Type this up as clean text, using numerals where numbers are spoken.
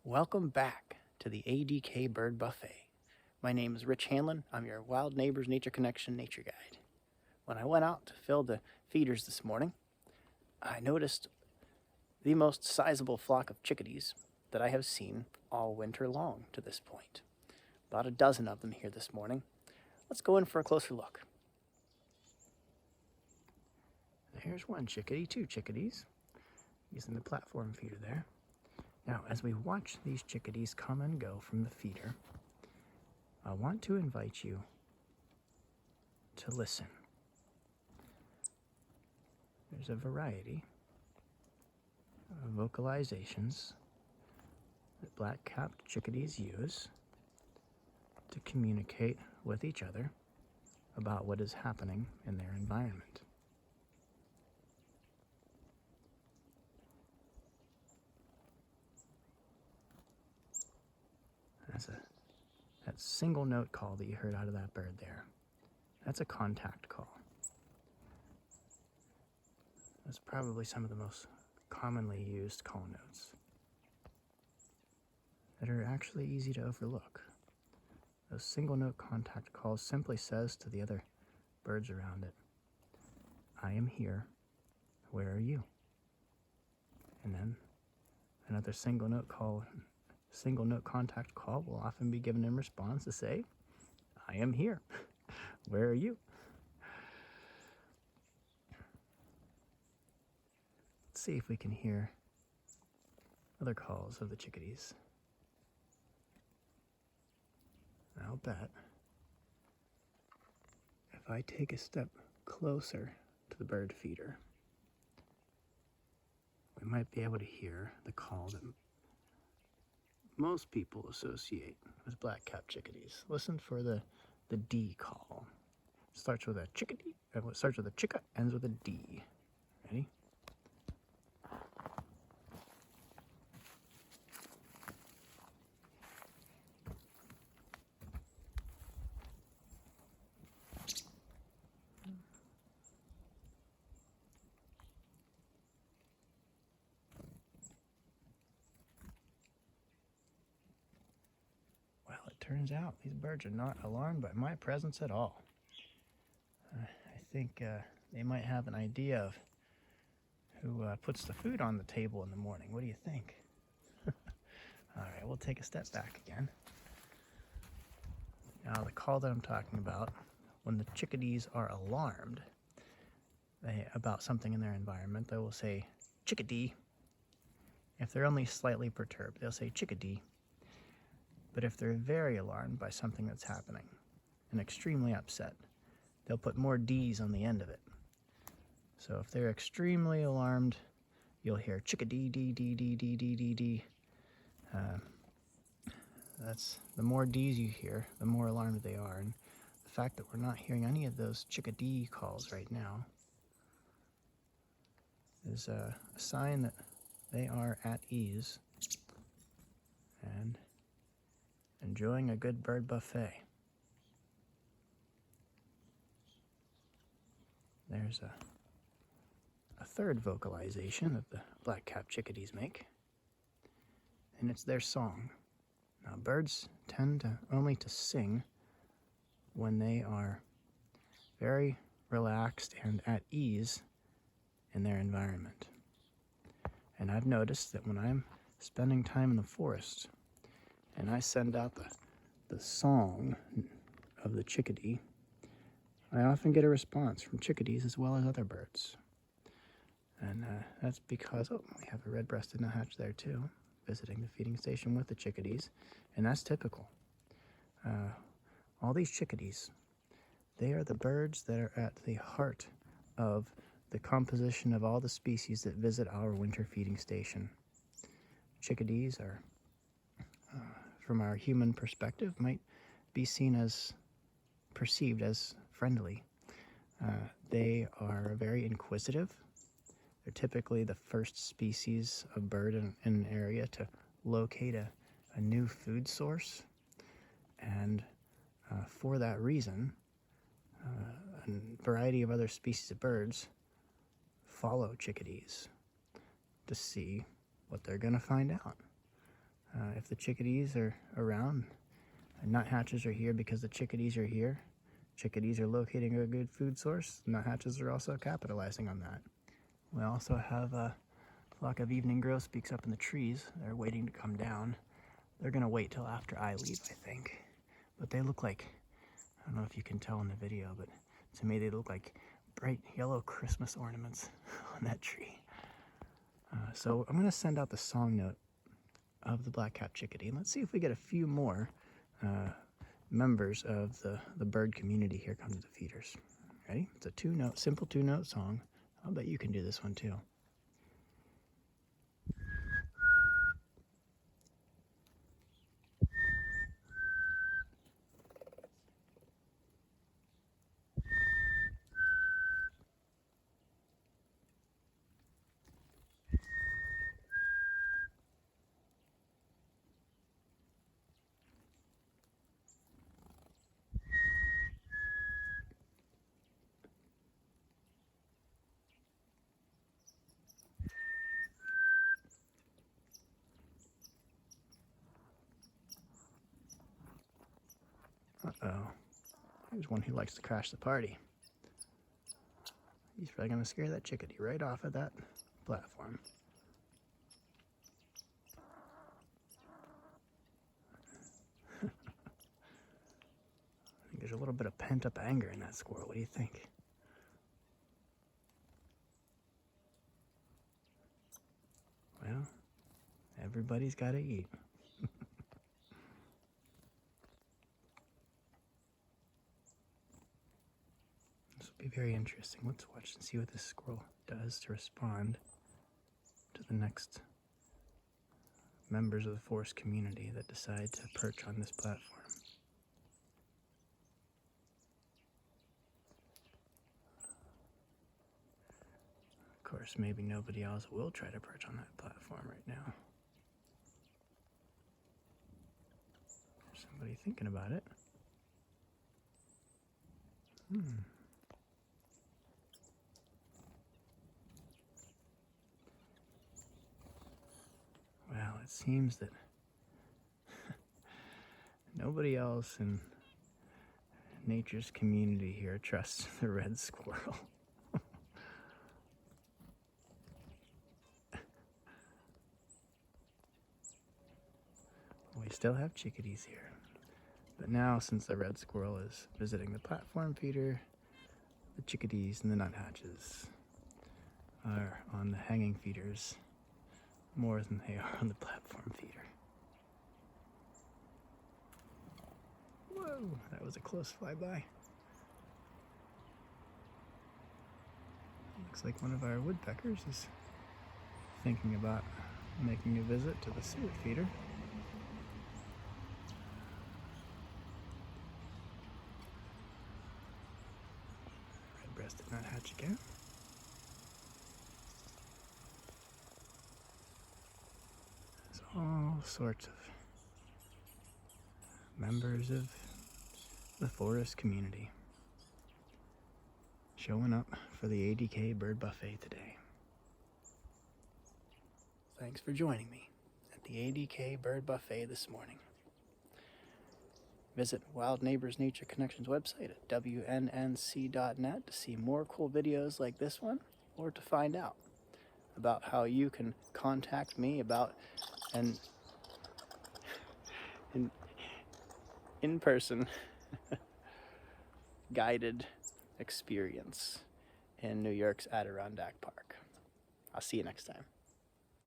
Welcome back to the Adk Bird Buffet. My name is Rich Hanlon. I'm your Wild Neighbors Nature Connection nature guide. When I went out to fill the feeders this morning, I noticed the most sizable flock of chickadees that I have seen all winter long to this point. About a dozen of them here this morning. Let's go in for a closer look. Here's one chickadee, two chickadees, using the platform feeder there. Now, as we watch these chickadees come and go from the feeder, I want to invite you to listen. There's a variety of vocalizations that black-capped chickadees use to communicate with each other about what is happening in their environment. That single note call that you heard out of that bird there, that's a contact call. That's probably some of the most commonly used call notes that are actually easy to overlook. Those single note contact calls simply says to the other birds around it, I am here, where are you? And then another single note contact call will often be given in response to say, I am here. Where are you? Let's see if we can hear other calls of the chickadees. I'll bet if I take a step closer to the bird feeder, we might be able to hear the call that most people associate with black-capped chickadees. Listen for the D call. It starts with a chickadee, it starts with a chicka, ends with a D. Ready? Well, it turns out these birds are not alarmed by my presence at all. I think they might have an idea of who puts the food on the table in the morning. What do you think? All right, we'll take a step back again. Now, the call that I'm talking about, when the chickadees are alarmed about something in their environment, they will say chickadee. If they're only slightly perturbed, they'll say chickadee. But if they're very alarmed by something that's happening and extremely upset, they'll put more D's on the end of it. So if they're extremely alarmed, you'll hear chickadee, dee, dee, dee, dee, dee, dee, dee. That's the more D's you hear, the more alarmed they are. And the fact that we're not hearing any of those chickadee calls right now is a sign that they are at ease and enjoying a good bird buffet. There's a third vocalization that the black-capped chickadees make, and it's their song. Now, birds tend only to sing when they are very relaxed and at ease in their environment. And I've noticed that when I'm spending time in the forest and I send out the song of the chickadee, I often get a response from chickadees as well as other birds. And that's because, we have a red-breasted nuthatch there too, visiting the feeding station with the chickadees, and that's typical. All these chickadees, they are the birds that are at the heart of the composition of all the species that visit our winter feeding station. Chickadees are, from our human perspective, might be perceived as friendly. They are very inquisitive. They're typically the first species of bird in an area to locate a new food source. And for that reason, a variety of other species of birds follow chickadees to see what they're going to find out. if the chickadees are around. And nuthatches are here because the chickadees are here. Chickadees are locating a good food source. Nuthatches are also capitalizing on that. We also have a flock of evening grosbeaks up in the trees. They're waiting to come down. They're gonna wait till after I leave, I think. But they look like, I don't know if you can tell in the video, but to me they look like bright yellow Christmas ornaments on that tree. So I'm gonna send out the song note of the black-capped chickadee, and let's see if we get a few more members of the bird community here come to the feeders. Ready? It's a simple two-note song. I'll bet you can do this one too. Uh-oh. Here's one who likes to crash the party. He's probably gonna scare that chickadee right off of that platform. I think there's a little bit of pent-up anger in that squirrel. What do you think? Well, everybody's gotta eat. This will be very interesting. Let's watch and see what this squirrel does to respond to the next members of the forest community that decide to perch on this platform. Of course, maybe nobody else will try to perch on that platform right now. There's somebody thinking about it. Well, it seems that nobody else in nature's community here trusts the red squirrel. We still have chickadees here. But now, since the red squirrel is visiting the platform feeder, the chickadees and the nuthatches are on the hanging feeders more than they are on the platform feeder. Whoa, that was a close flyby. Looks like one of our woodpeckers is thinking about making a visit to the suet feeder. Red-breasted nuthatch again. There's all sorts of members of the forest community showing up for the Adk Bird Buffet today. Thanks for joining me at the Adk Bird Buffet this morning. Visit Wild Neighbors Nature Connections website at WNNC.net to see more cool videos like this one, or to find out about how you can contact me about an in-person guided experience in New York's Adirondack Park. I'll see you next time.